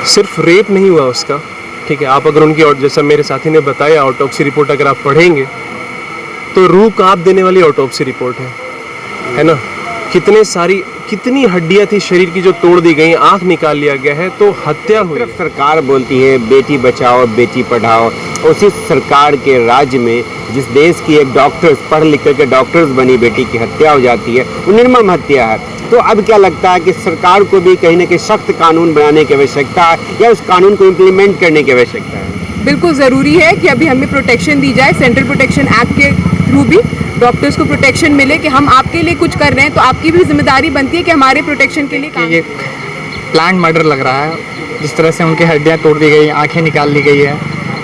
सिर्फ रेप नहीं हुआ उसका, ठीक है। आप अगर उनकी, और जैसा मेरे साथी ने बताया, ऑटोप्सी रिपोर्ट अगर आप पढ़ेंगे तो रूह कांप देने वाली ऑटोप्सी रिपोर्ट है ना। कितनी हड्डियां थी शरीर की जो तोड़ दी गई, आंख निकाल लिया गया है, तो हत्या हुई। सरकार बोलती है बेटी बचाओ बेटी पढ़ाओ, उसी सरकार के राज्य में जिस देश की एक डॉक्टर्स पढ़ लिख करके डॉक्टर्स बनी बेटी की हत्या हो जाती है, वो निर्मम हत्या है। तो अब क्या लगता है कि सरकार को भी कहीं ना कहीं सख्त कानून बनाने की आवश्यकता है या उस कानून को इम्प्लीमेंट करने की आवश्यकता है? बिल्कुल ज़रूरी है कि अभी हमें प्रोटेक्शन दी जाए, सेंट्रल प्रोटेक्शन एक्ट के थ्रू भी डॉक्टर्स को प्रोटेक्शन मिले कि हम आपके लिए कुछ कर रहे हैं तो आपकी भी जिम्मेदारी बनती है कि हमारे प्रोटेक्शन के लिए काम। ये प्लांट मर्डर लग रहा है, जिस तरह से उनकी हड्डियाँ तोड़ दी गई, आंखें निकाल ली गई है,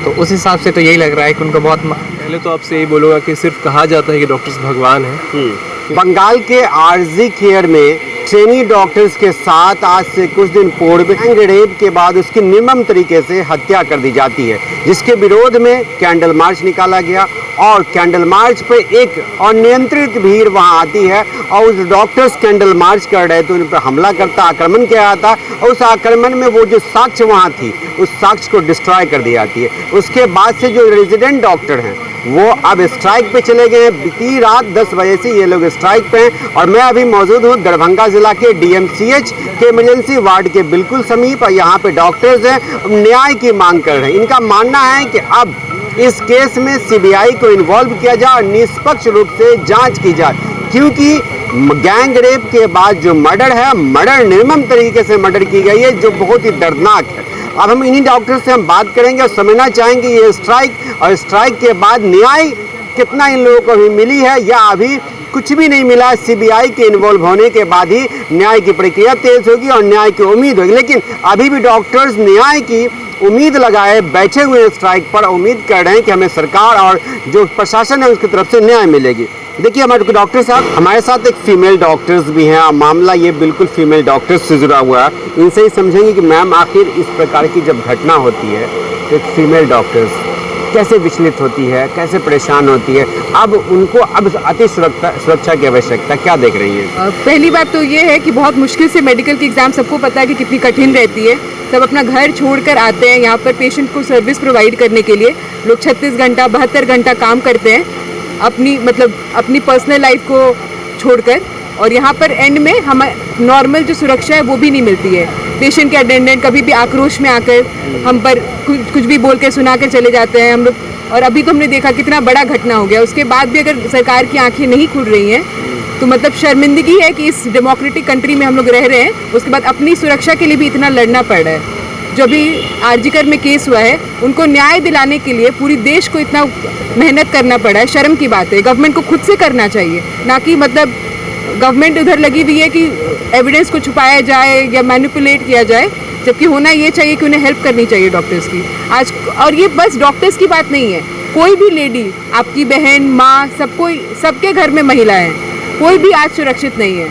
तो उस हिसाब से तो यही लग रहा है कि उनको बहुत। पहले तो आपसे यही बोलूँगा कि सिर्फ कहा जाता है कि डॉक्टर्स भगवान हैं। बंगाल के आरजी केयर में ट्रेनी डॉक्टर्स के साथ आज से कुछ दिन पूर्व गैंग रेप के बाद उसकी निर्मम तरीके से हत्या कर दी जाती है, जिसके विरोध में कैंडल मार्च निकाला गया और कैंडल मार्च पे एक अनियंत्रित भीड़ वहां आती है और उस डॉक्टर्स कैंडल मार्च कर रहे थे, उन पर हमला करता, आक्रमण किया जाता और उस आक्रमण में वो जो साक्ष्य वहाँ थी उस साक्ष्य को डिस्ट्रॉय कर दी जाती है। उसके बाद से जो रेजिडेंट डॉक्टर हैं वो अब स्ट्राइक पे चले गए हैं। बीती रात 10 बजे से ये लोग स्ट्राइक पे हैं और मैं अभी मौजूद हूँ दरभंगा जिला के DMCH के इमरजेंसी वार्ड के बिल्कुल समीप और यहाँ पे डॉक्टर्स हैं, न्याय की मांग कर रहे हैं। इनका मानना है कि अब इस केस में CBI को इन्वॉल्व किया जाए और निष्पक्ष रूप से जांच की जाए, क्योंकि गैंग रेप के बाद जो मर्डर है, मर्डर निर्मम तरीके से मर्डर की गई है, जो बहुत ही दर्दनाक है। अब हम इन्हीं डॉक्टर से हम बात करेंगे और समझना चाहेंगे ये स्ट्राइक और स्ट्राइक के बाद न्याय कितना इन लोगों को भी मिली है या अभी कुछ भी नहीं मिला। CBI के इन्वॉल्व होने के बाद ही न्याय की प्रक्रिया तेज होगी और न्याय की उम्मीद होगी, लेकिन अभी भी डॉक्टर्स न्याय की उम्मीद लगाए बैठे हुए स्ट्राइक पर, उम्मीद कर रहे हैं कि हमें सरकार और जो प्रशासन है उसकी तरफ से न्याय मिलेगी। देखिए हमारे डॉक्टर साहब, हमारे साथ एक फीमेल डॉक्टर्स भी हैं और मामला ये बिल्कुल फीमेल डॉक्टर्स से जुड़ा हुआ है। इनसे ही समझेंगे कि मैम आखिर इस प्रकार की जब घटना होती है तो एक फीमेल डॉक्टर्स कैसे विचलित होती है, कैसे परेशान होती है, अब उनको अब अति सुरक्षा की आवश्यकता क्या देख रही है? पहली बात तो ये है कि बहुत मुश्किल से मेडिकल की एग्ज़ाम, सबको पता है कि कितनी कठिन रहती है। सब अपना घर छोड़कर आते हैं यहाँ पर पेशेंट को सर्विस प्रोवाइड करने के लिए। लोग 36 घंटा 72 घंटा काम करते हैं अपनी पर्सनल लाइफ को छोड़कर, और यहाँ पर एंड में हम नॉर्मल जो सुरक्षा है वो भी नहीं मिलती है। पेशेंट के अटेंडेंट कभी भी आक्रोश में आकर हम पर कुछ भी बोल के सुना कर चले जाते हैं हम लोग, और अभी तो हमने देखा कितना बड़ा घटना हो गया। उसके बाद भी अगर सरकार की आंखें नहीं खुल रही हैं तो मतलब शर्मिंदगी है कि इस डेमोक्रेटिक कंट्री में हम लोग रह रहे हैं, उसके बाद अपनी सुरक्षा के लिए भी इतना लड़ना पड़ रहा है। जो भी आरजीकर में केस हुआ है उनको न्याय दिलाने के लिए पूरी देश को इतना मेहनत करना पड़ा है, शर्म की बात है। गवर्नमेंट को खुद से करना चाहिए, ना कि मतलब गवर्नमेंट उधर लगी हुई है कि एविडेंस को छुपाया जाए या मैनिपुलेट किया जाए, जबकि होना ये चाहिए कि उन्हें हेल्प करनी चाहिए डॉक्टर्स की आज। और ये बस डॉक्टर्स की बात नहीं है, कोई भी लेडी, आपकी बहन, माँ, सबके घर में महिला है, कोई भी आज सुरक्षित नहीं है।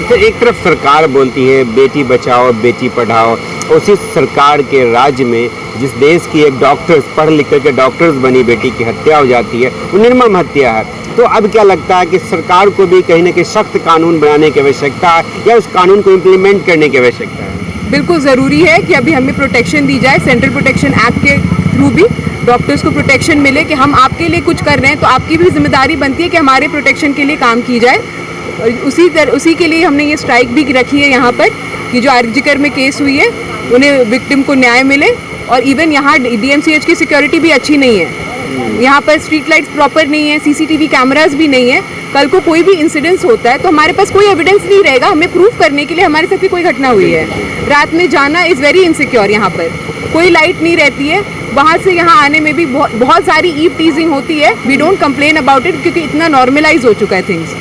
तो एक तरफ सरकार बोलती है बेटी बचाओ बेटी पढ़ाओ, उसी सरकार के राज्य में जिस देश की एक डॉक्टर्स पढ़ लिख करके डॉक्टर्स बनी बेटी की हत्या हो जाती है, वो निर्मम हत्या है। तो अब क्या लगता है कि सरकार को भी कहीं ना कहीं सख्त कानून बनाने की आवश्यकता है या उस कानून को इम्प्लीमेंट करने की आवश्यकता है? बिल्कुल ज़रूरी है कि अभी हमें प्रोटेक्शन दी जाए, सेंट्रल प्रोटेक्शन एक्ट के थ्रू भी डॉक्टर्स को प्रोटेक्शन मिले कि हम आपके लिए कुछ कर रहे हैं तो आपकी भी जिम्मेदारी बनती है कि हमारे प्रोटेक्शन के लिए काम की जाए। उसी के लिए हमने ये स्ट्राइक भी रखी है यहाँ पर कि जो आरजीकर में केस हुई है उन्हें विक्टिम को न्याय मिले। और इवन यहाँ DMCH की सिक्योरिटी भी अच्छी नहीं है, यहाँ पर स्ट्रीट लाइट्स प्रॉपर नहीं है, CCTV कैमरास भी नहीं है। कल को कोई भी इंसिडेंस होता है तो हमारे पास कोई एविडेंस नहीं रहेगा हमें प्रूफ करने के लिए हमारे साथ भी कोई घटना हुई है। रात में जाना इज़ वेरी इनसिक्योर, यहाँ पर कोई लाइट नहीं रहती है, वहाँ से यहाँ आने में भी बहुत सारी ईव टीजिंग होती है। We don't complain about it क्योंकि इतना नॉर्मलाइज हो चुका है थिंग्स।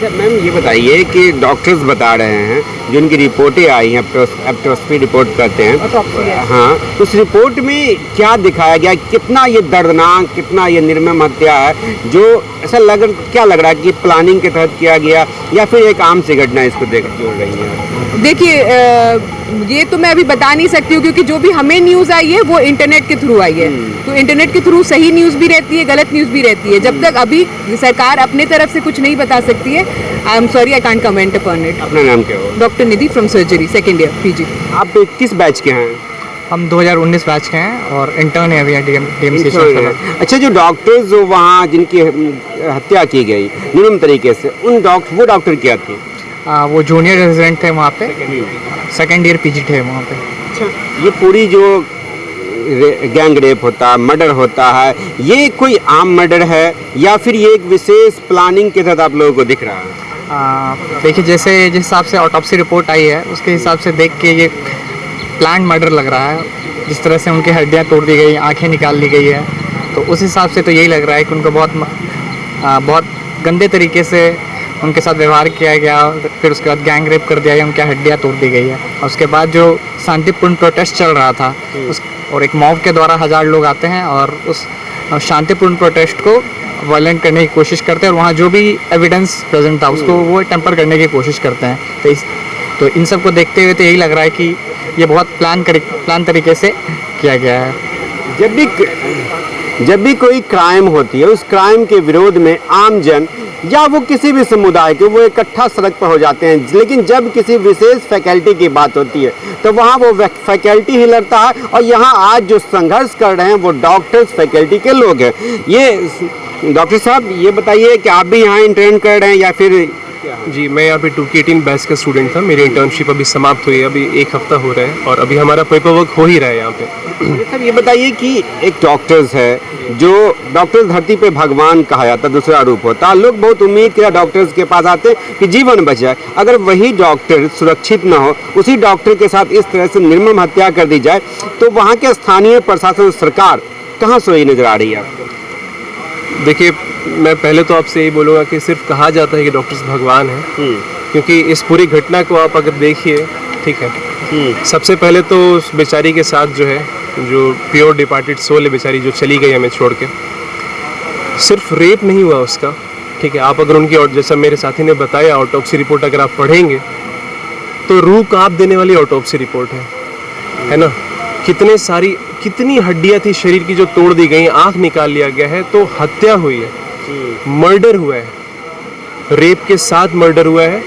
मैम ये बताइए कि डॉक्टर्स बता रहे हैं जिनकी रिपोर्टें आई हैं, ऑटोप्सी रिपोर्ट करते हैं, हाँ, उस रिपोर्ट में क्या दिखाया गया, कितना ये दर्दनाक, कितना ये निर्मम हत्या है, जो ऐसा क्या लग रहा है कि प्लानिंग के तहत किया गया या फिर एक आम सी घटना इसको देख हो रही है? देखिए ये तो मैं अभी बता नहीं सकती हूँ क्योंकि जो भी हमें न्यूज़ आई है वो इंटरनेट के थ्रू आई है। तो इंटरनेट के थ्रू सही न्यूज़ भी रहती है, गलत न्यूज़ भी रहती है। जब तक अभी सरकार अपने तरफ से कुछ नहीं बता सकती है, I am sorry, I can't comment upon it. अपना नाम क्या हो? Doctor Nidhi from surgery, second year PG. आप किस बैच के हैं? हम 2019 बैच के हैं और इंटर्न है अभी डीएमसी से। अच्छा, जो डॉक्टर्स जो वहाँ जिनकी हत्या की गई निर्मम तरीके से, वो डॉक्टर क्या थे? वो जूनियर रेजिडेंट थे वहाँ पे, सेकेंड ईयर पीजी थे वहाँ पे। अच्छा, ये पूरी जो गैंग रेप होता है, मर्डर होता है, ये कोई आम मर्डर है या फिर ये एक विशेष प्लानिंग के तहत आप लोगों को दिख रहा है? देखिए, जिस हिसाब से ऑटोप्सी रिपोर्ट आई है उसके हिसाब से देख के ये प्लान मर्डर लग रहा है। जिस तरह से उनकी हड्डियाँ तोड़ दी गई, आंखें निकाल ली गई है, तो उस हिसाब से तो यही लग रहा है कि उनको बहुत गंदे तरीके से उनके साथ व्यवहार किया गया। फिर उसके बाद गैंग रेप कर दिया गया, उनकी हड्डियाँ तोड़ दी गई है। और उसके बाद जो शांतिपूर्ण प्रोटेस्ट चल रहा था और एक मॉब के द्वारा 1000 लोग आते हैं और उस शांतिपूर्ण प्रोटेस्ट को वायलेंट करने की कोशिश करते हैं और वहाँ जो भी एविडेंस प्रेजेंट था उसको वो टेम्पर करने की कोशिश करते हैं। तो इन सब को देखते हुए तो यही लग रहा है कि ये बहुत प्लान तरीके से किया गया है। जब भी कोई क्राइम होती है, उस क्राइम के विरोध में आम जन या वो किसी भी समुदाय के वो इकट्ठा सड़क पर हो जाते हैं, लेकिन जब किसी विशेष फैकल्टी की बात होती है तो वहाँ वो फैकल्टी ही लड़ता है। और यहाँ आज जो संघर्ष कर रहे हैं वो डॉक्टर्स फैकल्टी के लोग हैं। ये डॉक्टर साहब, ये बताइए कि आप भी यहाँ इंटर्न कर रहे हैं या फिर? जी, मैं यहाँ पे 2K18 बैच का स्टूडेंट था। मेरी इंटर्नशिप अभी समाप्त हुई है, अभी 1 हफ्ता हो रहा है और अभी हमारा पेपर वर्क हो ही रहा है यहाँ पे। सर, ये बताइए कि एक डॉक्टर्स है, जो डॉक्टर्स धरती पे भगवान कहा जाता, दूसरा रूप होता है। लोग बहुत उम्मीद के डॉक्टर्स के पास आते हैं कि जीवन बच जाए। अगर वही डॉक्टर सुरक्षित ना हो, उसी डॉक्टर के साथ इस तरह से निर्मम हत्या कर दी जाए, तो वहाँ के स्थानीय प्रशासन सरकार कहाँ सोई नजर आ रही है आपको? देखिए, मैं पहले तो आपसे यही बोलूँगा कि सिर्फ कहा जाता है कि डॉक्टर्स भगवान हैं, क्योंकि इस पूरी घटना को आप अगर देखिए, ठीक है, सबसे पहले तो उस बेचारी के साथ जो है, जो प्योर डिपार्टेड सोल है बेचारी, जो चली गई हमें छोड़ के, सिर्फ रेप नहीं हुआ उसका, ठीक है। आप अगर उनकी, और जैसा मेरे साथी ने बताया, ऑटोप्सी रिपोर्ट अगर आप पढ़ेंगे तो रूह कांप देने वाली ऑटोप्सी रिपोर्ट है ना। कितनी हड्डियां थी शरीर की जो तोड़ दी गई, आंख निकाल लिया गया है। तो हत्या हुई है, मर्डर हुआ है, रेप के साथ मर्डर हुआ है।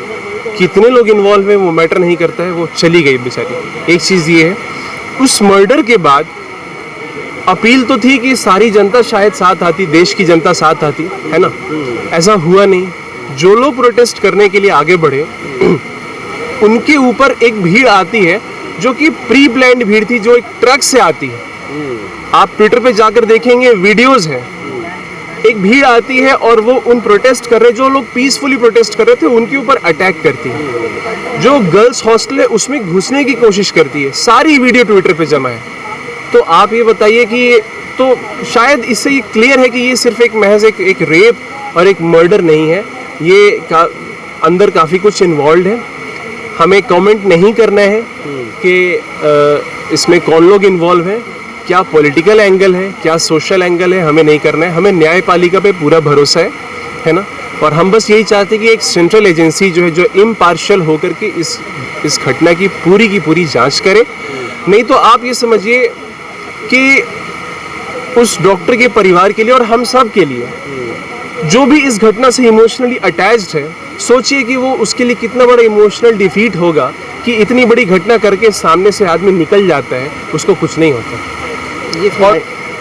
कितने लोग इन्वॉल्व हैं वो मैटर नहीं करता है, वो चली गई बेचारी। एक चीज़ ये है, उस मर्डर के बाद अपील तो थी कि सारी जनता शायद साथ आती, देश की जनता साथ आती, है ना। ऐसा हुआ नहीं। जो लोग प्रोटेस्ट करने के लिए आगे बढ़े उनके ऊपर एक भीड़ आती है जो कि प्री प्लान्ड भीड़ थी, जो एक ट्रक से आती है। आप ट्विटर पे जाकर देखेंगे, वीडियोस हैं। एक भीड़ आती है और वो उन प्रोटेस्ट कर रहे, जो लोग पीसफुली प्रोटेस्ट कर रहे थे, उनके ऊपर अटैक करती है। जो गर्ल्स हॉस्टल है उसमें घुसने की कोशिश करती है। सारी वीडियो ट्विटर पे जमा है। तो आप ये बताइए कि तो शायद इससे ये क्लियर है कि ये सिर्फ एक महज एक रेप और एक मर्डर नहीं है, ये अंदर काफ़ी कुछ इन्वॉल्व है। हमें कमेंट नहीं करना है कि इसमें कौन लोग इन्वॉल्व हैं, क्या पॉलिटिकल एंगल है, क्या सोशल एंगल है, हमें नहीं करना है। हमें न्यायपालिका पे पूरा भरोसा है ना। और हम बस यही चाहते हैं कि एक सेंट्रल एजेंसी जो है, जो इम्पार्शियल होकर के इस घटना की पूरी जांच करे। नहीं तो आप ये समझिए कि उस डॉक्टर के परिवार के लिए और हम सब के लिए, जो भी इस घटना से इमोशनली अटैच्ड है, सोचिए कि वो उसके लिए कितना बड़ा इमोशनल डिफीट होगा कि इतनी बड़ी घटना करके सामने से आदमी निकल जाता है, उसको कुछ नहीं होता।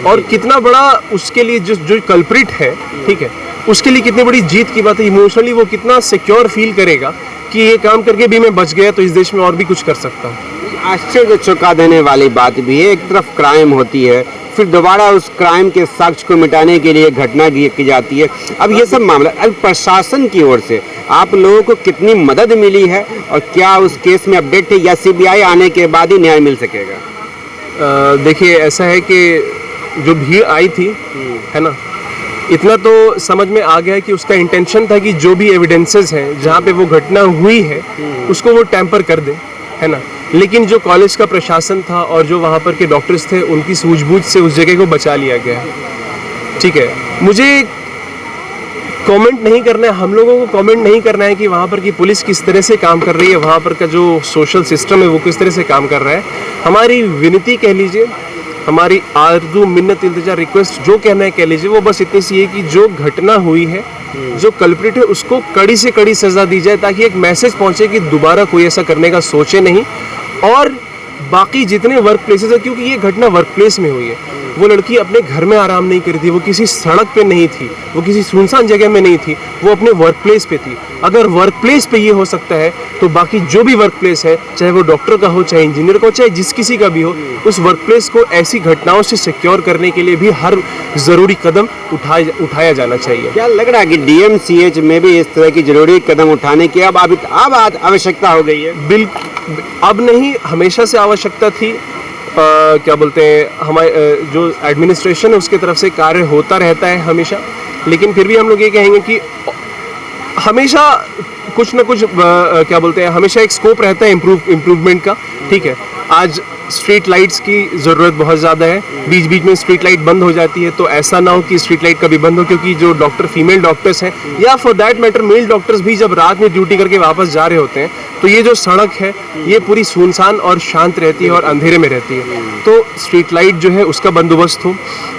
और कितना बड़ा उसके लिए जो कल्प्रिट है, ठीक है, उसके लिए कितनी बड़ी जीत की बात है। इमोशनली वो कितना सिक्योर फील करेगा कि ये काम करके भी मैं बच गया, तो इस देश में और भी कुछ कर सकता हूँ। आश्चर्य चौंका देने वाली बात भी है। एक तरफ क्राइम होती है, फिर दोबारा उस क्राइम के साक्ष्य को मिटाने के लिए घटना की जाती है। अब ये सब मामला, अब प्रशासन की ओर से आप लोगों को कितनी मदद मिली है और क्या उस केस में अपडेट है, या सीबीआई आने के बाद ही न्याय मिल सकेगा? देखिए, ऐसा है कि जो भीड़ आई थी, है ना, इतना तो समझ में आ गया कि उसका इंटेंशन था कि जो भी एविडेंसेस हैं जहाँ पे वो घटना हुई है उसको वो टैम्पर कर दे, है ना। लेकिन जो कॉलेज का प्रशासन था और जो वहाँ पर के डॉक्टर्स थे, उनकी सूझबूझ से उस जगह को बचा लिया गया, ठीक है। मुझे कमेंट नहीं करना है, हम लोगों को कमेंट नहीं करना है कि वहाँ पर की पुलिस किस तरह से काम कर रही है, वहाँ पर का जो सोशल सिस्टम है वो किस तरह से काम कर रहा है। हमारी विनती कह लीजिए, हमारी आरज़ू मिन्नत इल्तिजा रिक्वेस्ट जो कहना है कह लीजिए, वो बस इतनी सी है कि जो घटना हुई है, जो कल्प्रिट है उसको कड़ी से कड़ी सज़ा दी जाए, ताकि एक मैसेज पहुँचे कि दोबारा कोई ऐसा करने का सोचे नहीं। और बाकी जितने वर्क प्लेसेस है, क्योंकि ये घटना वर्क प्लेस में हुई है, वो लड़की अपने घर में आराम नहीं करी थी, वो किसी सड़क पे नहीं थी, वो किसी सुनसान जगह में नहीं थी, वो अपने वर्क प्लेस पे थी। अगर वर्क प्लेस पे ये हो सकता है तो बाकी जो भी वर्क प्लेस है, चाहे वो डॉक्टर का हो, चाहे इंजीनियर का हो, चाहे जिस किसी का भी हो, उस वर्क प्लेस को ऐसी घटनाओं से सिक्योर करने के लिए भी हर ज़रूरी कदम उठाया जाना चाहिए। क्या लग रहा है कि डीएमसीएच में भी इस तरह की जरूरी कदम उठाने की अब आवश्यकता हो गई है? बिल्कुल, अब नहीं, हमेशा से आवश्यकता थी। क्या बोलते हैं, हमारे जो एडमिनिस्ट्रेशन है उसके तरफ से कार्य होता रहता है हमेशा, लेकिन फिर भी हम लोग ये कहेंगे कि हमेशा कुछ ना कुछ क्या बोलते हैं, हमेशा एक स्कोप रहता है इम्प्रूवमेंट का। ठीक है, आज स्ट्रीट लाइट्स की ज़रूरत बहुत ज़्यादा है, बीच बीच में स्ट्रीट लाइट बंद हो जाती है, तो ऐसा ना हो कि स्ट्रीट लाइट कभी बंद हो, क्योंकि जो डॉक्टर फीमेल डॉक्टर्स हैं या for that matter male doctors भी जब रात में ड्यूटी करके वापस जा रहे होते हैं, तो ये जो सड़क है ये पूरी सुनसान और शांत रहती है और अंधेरे में रहती है। तो स्ट्रीट लाइट जो है उसका बंदोबस्त हो,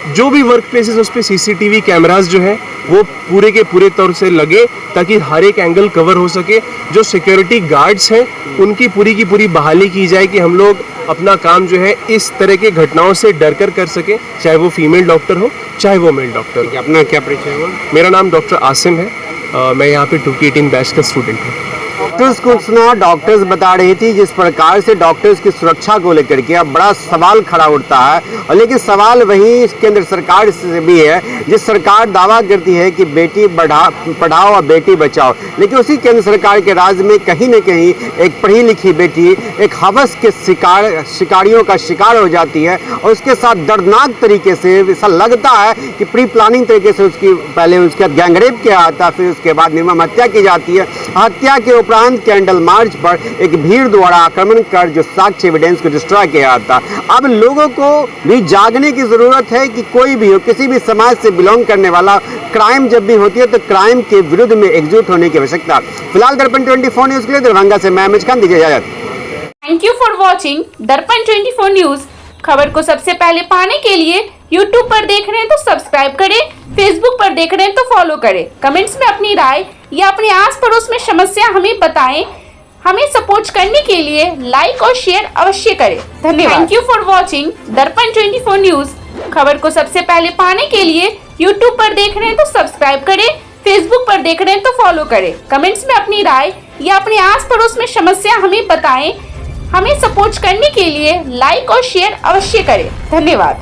जो भी वर्क प्लेसेस उस पर CCTV कैमरास जो है वो पूरे के पूरे तौर से लगे, ताकि हर एक एंगल कवर हो सके। जो सिक्योरिटी गार्ड्स हैं उनकी पूरी की पूरी बहाली की जाए कि हम लोग अपना काम जो है इस तरह के घटनाओं से डर कर सके, चाहे वो फीमेल डॉक्टर हो चाहे वो मेल डॉक्टर हो। अपना क्या परिचय हुआ? मेरा नाम डॉक्टर आसिम है, मैं यहाँ पे 2K18 बैच का स्टूडेंट हूँ। डॉक्टर्स को सुना, डॉक्टर्स बता रही थी जिस प्रकार से डॉक्टर्स की सुरक्षा को लेकर के अब बड़ा सवाल खड़ा उठता है। और लेकिन सवाल वही केंद्र सरकार से भी है, जिस सरकार दावा करती है कि बेटी पढ़ाओ और बेटी बचाओ, लेकिन उसी केंद्र सरकार के राज में कहीं न कहीं एक पढ़ी लिखी बेटी एक हवस के शिकारियों का शिकार हो जाती है, और उसके साथ दर्दनाक तरीके से ऐसा लगता है कि प्री प्लानिंग तरीके से उसकी पहले उसके गैंगरेप किया जाता है, फिर उसके बाद निर्मम हत्या की जाती है। हत्या के उपरांत कैंडल मार्च पर एक भीड़ द्वारा आक्रमण कर जो साक्ष्य एविडेंस को डिस्ट्रॉय किया जाता। अब लोगों को भी जागने की जरूरत है कि कोई भी हो, किसी भी समाज से बिलोंग करने वाला, क्राइम जब भी होती है तो क्राइम के विरुद्ध में एकजुट होने की आवश्यकता। फिलहाल दर्पण 24 न्यूज के लिए दरभंगा से मैं अमित खान, दीजिए इजाजत। थैंक यू फॉर वॉचिंग दर्पण 24 न्यूज। खबर को सबसे पहले पाने के लिए YouTube पर देख रहे हैं तो सब्सक्राइब करें, Facebook पर देख रहे हैं तो फॉलो करें। कमेंट्स में अपनी राय या अपने आस पड़ोस में समस्या हमें बताएं। हमें सपोर्ट करने के लिए लाइक और शेयर अवश्य करें। धन्यवाद। थैंक यू फॉर वॉचिंग दर्पण 24 न्यूज। खबर को सबसे पहले पाने के लिए YouTube पर देख रहे हैं तो सब्सक्राइब करें, Facebook पर देख रहे हैं तो फॉलो करें। कमेंट्स में अपनी राय या अपने आस पड़ोस में समस्या हमें बताएं। हमें सपोर्ट करने के लिए लाइक और शेयर अवश्य करें। धन्यवाद।